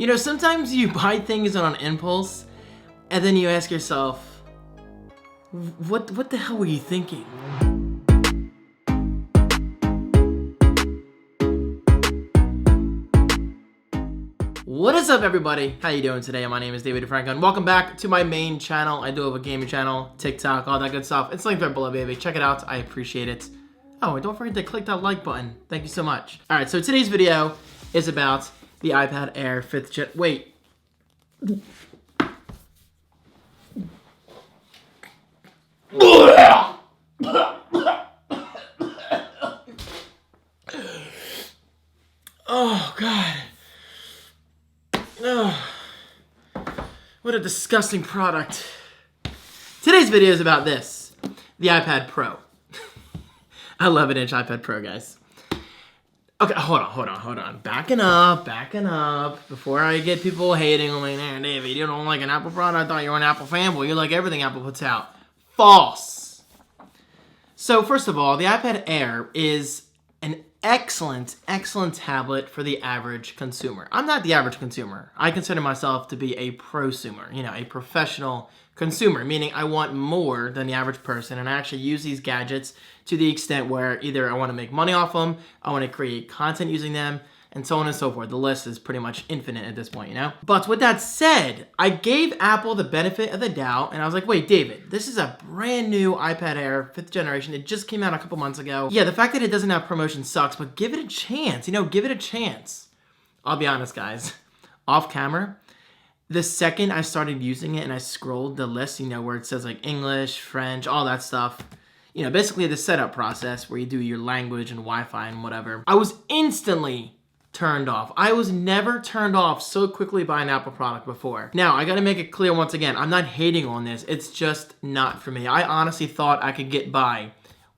You know, sometimes you buy things on impulse, and then you ask yourself, what the hell were you thinking? What is up, everybody? How you doing today? My name is Franco, and welcome back to my main channel. I do have a gaming channel, TikTok, all that good stuff. It's linked right below, baby. Check it out. I appreciate it. Oh, and don't forget to click that like button. Thank you so much. All right, so today's video is about the iPad Air 5th gen. Wait. Oh, God. Oh, what a disgusting product. Today's video is about this, the iPad Pro. 11-inch iPad Pro, guys. Okay, hold on. Backing up. Before I get people hating on me, man, David, you don't like an Apple product? I thought you were an Apple fanboy. You like everything Apple puts out. False. So, first of all, the iPad Air is an excellent tablet for the average consumer. I'm not the average consumer. I consider myself to be a prosumer, you know, a professional consumer, meaning I want more than the average person, and I actually use these gadgets to the extent where either I want to make money off them, I want to create content using them, and so on and so forth. The list is pretty much infinite at this point, you know? But with that said, I gave Apple the benefit of the doubt, and I was like, wait, David, this is a brand new iPad Air, 5th generation. It just came out a couple months ago. Yeah, the fact that it doesn't have promotion sucks, but give it a chance, you know, give it a chance. I'll be honest, guys, off camera, the second I started using it and I scrolled the list, you know, where it says like English, French, all that stuff, you know, basically the setup process where you do your language and Wi-Fi and whatever, I was instantly turned off. I was never turned off so quickly by an Apple product before. Now, I gotta make it clear once again, I'm not hating on this. It's just not for me. I honestly thought I could get by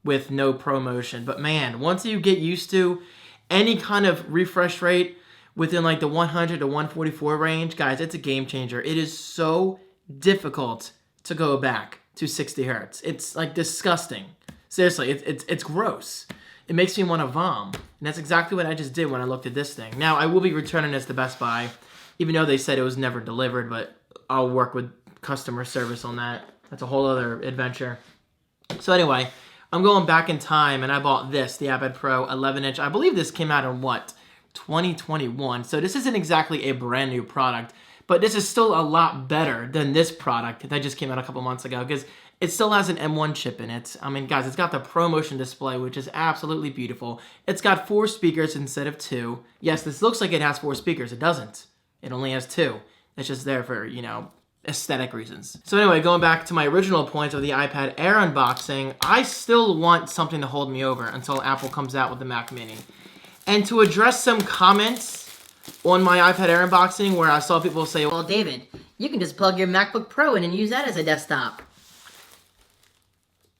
with no promotion. But man, once you get used to any kind of refresh rate within like the 100 to 144 range, guys, it's a game changer. It is so difficult to go back to 60 hertz. It's like disgusting. Seriously, it's gross. It makes me want to vom. And that's exactly what I just did when I looked at this thing. Now, I will be returning this to Best Buy, even though they said it was never delivered, but I'll work with customer service on that. That's a whole other adventure. So anyway, I'm going back in time, and I bought this, the iPad Pro 11-inch. I believe this came out in, what, 2021. So this isn't exactly a brand new product, but this is still a lot better than this product that just came out a couple months ago, because it still has an M1 chip in it. I mean, guys, it's got the ProMotion display, which is absolutely beautiful. It's got 4 speakers instead of 2. Yes, this looks like it has 4 speakers. It doesn't. It only has 2. It's just there for, you know, aesthetic reasons. So anyway, going back to my original point of the iPad Air unboxing, I still want something to hold me over until Apple comes out with the Mac Mini. And to address some comments on my iPad Air unboxing where I saw people say, well, David, you can just plug your MacBook Pro in and use that as a desktop.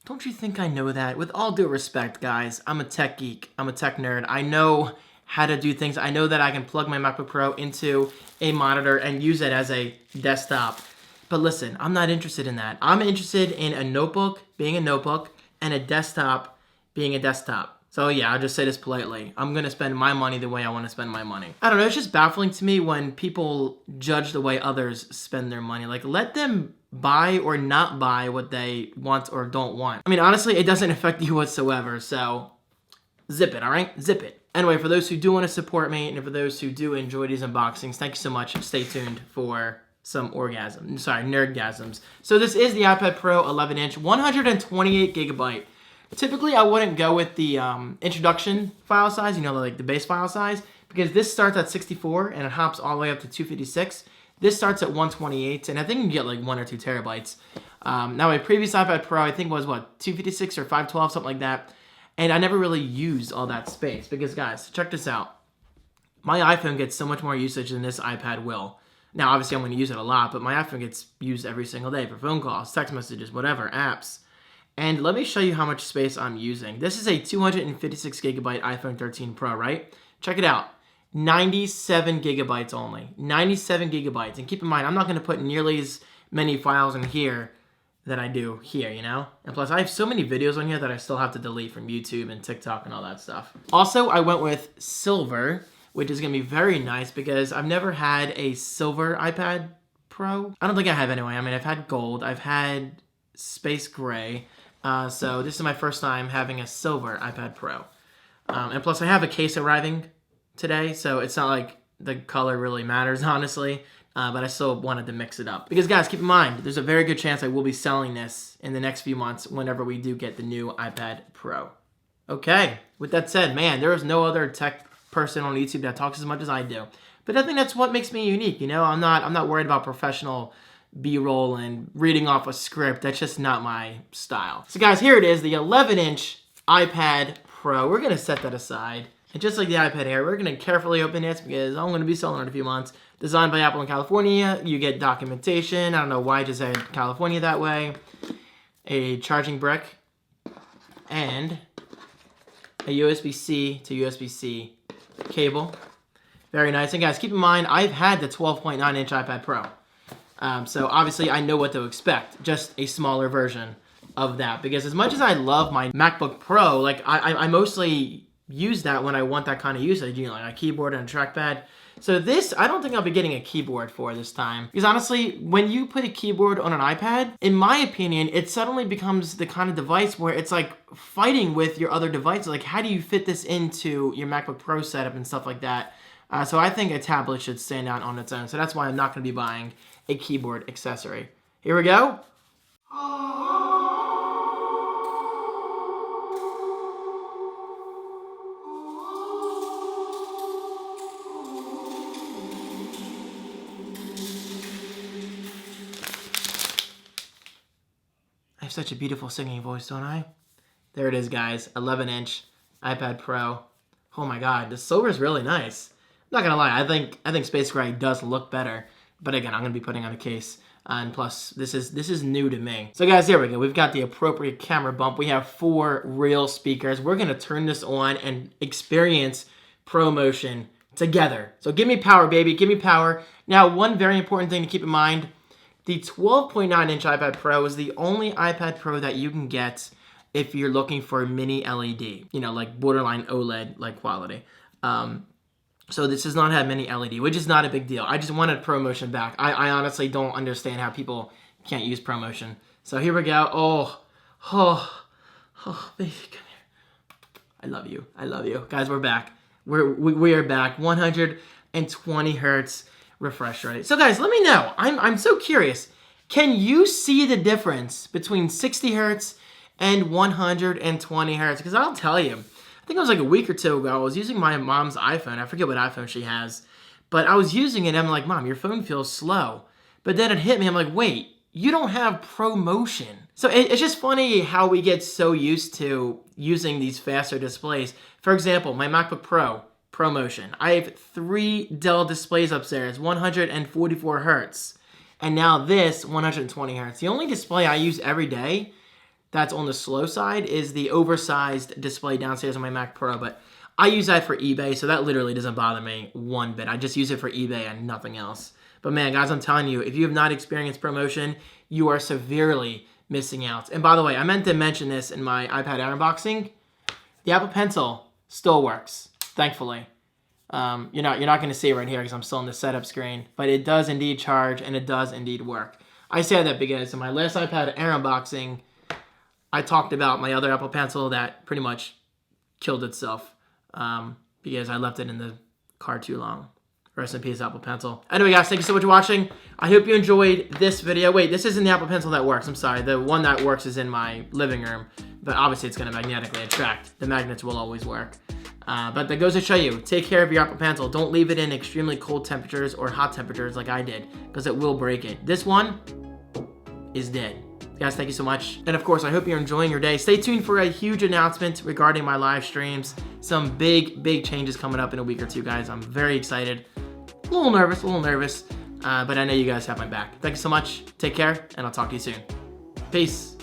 Don't you think I know that? With all due respect, guys, I'm a tech geek. I'm a tech nerd. I know how to do things. I know that I can plug my MacBook Pro into a monitor and use it as a desktop. But listen, I'm not interested in that. I'm interested in a notebook being a notebook and a desktop being a desktop. So yeah, I'll just say this politely. I'm going to spend my money the way I want to spend my money. I don't know, it's just baffling to me when people judge the way others spend their money. Like, let them buy or not buy what they want or don't want. I mean, honestly, it doesn't affect you whatsoever, so zip it, all right? Zip it. Anyway, for those who do want to support me and for those who do enjoy these unboxings, thank you so much. Stay tuned for some nerdgasms. So this is the iPad Pro 11-inch, 128 gigabyte. Typically, I wouldn't go with the introduction file size, you know, like the base file size, because this starts at 64 and it hops all the way up to 256. This starts at 128, and I think you can get like 1 or 2 terabytes. Now, my previous iPad Pro, I think was, what, 256 or 512, something like that. And I never really used all that space because, guys, check this out. My iPhone gets so much more usage than this iPad will. Now, obviously, I'm going to use it a lot, but my iPhone gets used every single day for phone calls, text messages, whatever, apps. And let me show you how much space I'm using. This is a 256 gigabyte iPhone 13 Pro, right? Check it out. 97 gigabytes only. 97 gigabytes. And keep in mind, I'm not going to put nearly as many files in here that I do here, you know? And plus, I have so many videos on here that I still have to delete from YouTube and TikTok and all that stuff. Also, I went with silver which is going to be very nice because I've never had a silver iPad Pro. I don't think I have anyway. I mean, I've had gold. I've had space gray. So this is my first time having a silver iPad Pro. And plus, I have a case arriving today, so it's not like the color really matters, honestly. But I still wanted to mix it up. Because, guys, keep in mind, there's a very good chance I will be selling this in the next few months whenever we do get the new iPad Pro. Okay, with that said, man, there is no other tech person on YouTube that talks as much as I do. But I think that's what makes me unique, you know? I'm not worried about professional B-roll and reading off a script. That's just not my style. So, guys, here it is, the 11-inch iPad Pro. We're going to set that aside. And just like the iPad Air, we're going to carefully open this because I'm going to be selling it in a few months. Designed by Apple in California. You get documentation. I don't know why I just said California that way. A charging brick. And a USB-C to USB-C cable. Very nice. And guys, keep in mind, I've had the 12.9-inch iPad Pro. So obviously, I know what to expect. Just a smaller version of that. Because as much as I love my MacBook Pro, like I mostly use that when I want that kind of usage, you know, like a keyboard and a trackpad. So this, I don't think I'll be getting a keyboard for this time. Because honestly, when you put a keyboard on an iPad, in my opinion, it suddenly becomes the kind of device where it's like fighting with your other devices. Like, how do you fit this into your MacBook Pro setup and stuff like that? So I think a tablet should stand out on its own. So that's why I'm not going to be buying a keyboard accessory. Here we go. I have such a beautiful singing voice, don't I? There it is, guys. 11-inch iPad Pro. Oh my God, the silver is really nice. I'm not gonna lie, I think Space Gray does look better. But again, I'm gonna be putting on a case. And plus, this is new to me. So guys, here we go. We've got the appropriate camera bump. We have 4 real speakers. We're gonna turn this on and experience ProMotion together. So give me power, baby, give me power. Now, one very important thing to keep in mind, the 12.9-inch iPad Pro is the only iPad Pro that you can get if you're looking for mini LED, you know, like borderline OLED like quality. So this does not have mini LED, which is not a big deal. I just wanted ProMotion back. I honestly don't understand how people can't use ProMotion. So here we go. Oh, baby, come here. I love you. I love you. Guys, we're back. We are back. 120 hertz refresh rate. So guys, let me know. I'm so curious. Can you see the difference between 60 hertz and 120 hertz? Because I'll tell you, I think it was like a week or two ago, I was using my mom's iPhone. I forget what iPhone she has. But I was using it, and I'm like, Mom, your phone feels slow. But then it hit me, I'm like, wait, you don't have ProMotion. So it's just funny how we get so used to using these faster displays. For example, my MacBook Pro, ProMotion. I have 3 Dell displays upstairs, 144 hertz. And now this, 120 hertz. The only display I use every day that's on the slow side is the oversized display downstairs on my Mac Pro. But I use that for eBay, so that literally doesn't bother me one bit. I just use it for eBay and nothing else. But man, guys, I'm telling you, if you have not experienced ProMotion, you are severely missing out. And by the way, I meant to mention this in my iPad Air unboxing. The Apple Pencil still works, thankfully. You're not going to see it right here because I'm still on the setup screen. But it does indeed charge, and it does indeed work. I say that because in my last iPad Air unboxing, I talked about my other Apple Pencil that pretty much killed itself because I left it in the car too long. Rest in peace, Apple Pencil. Anyway, guys, thank you so much for watching. I hope you enjoyed this video. Wait, this isn't the Apple Pencil that works. I'm sorry. The one that works is in my living room. But obviously, it's going to magnetically attract. The magnets will always work. But that goes to show you, take care of your Apple Pencil. Don't leave it in extremely cold temperatures or hot temperatures like I did, because it will break it. This one is dead. Guys, thank you so much. And of course, I hope you're enjoying your day. Stay tuned for a huge announcement regarding my live streams. Some big changes coming up in a week or two, guys. I'm very excited. A little nervous, but I know you guys have my back. Thank you so much. Take care, and I'll talk to you soon. Peace.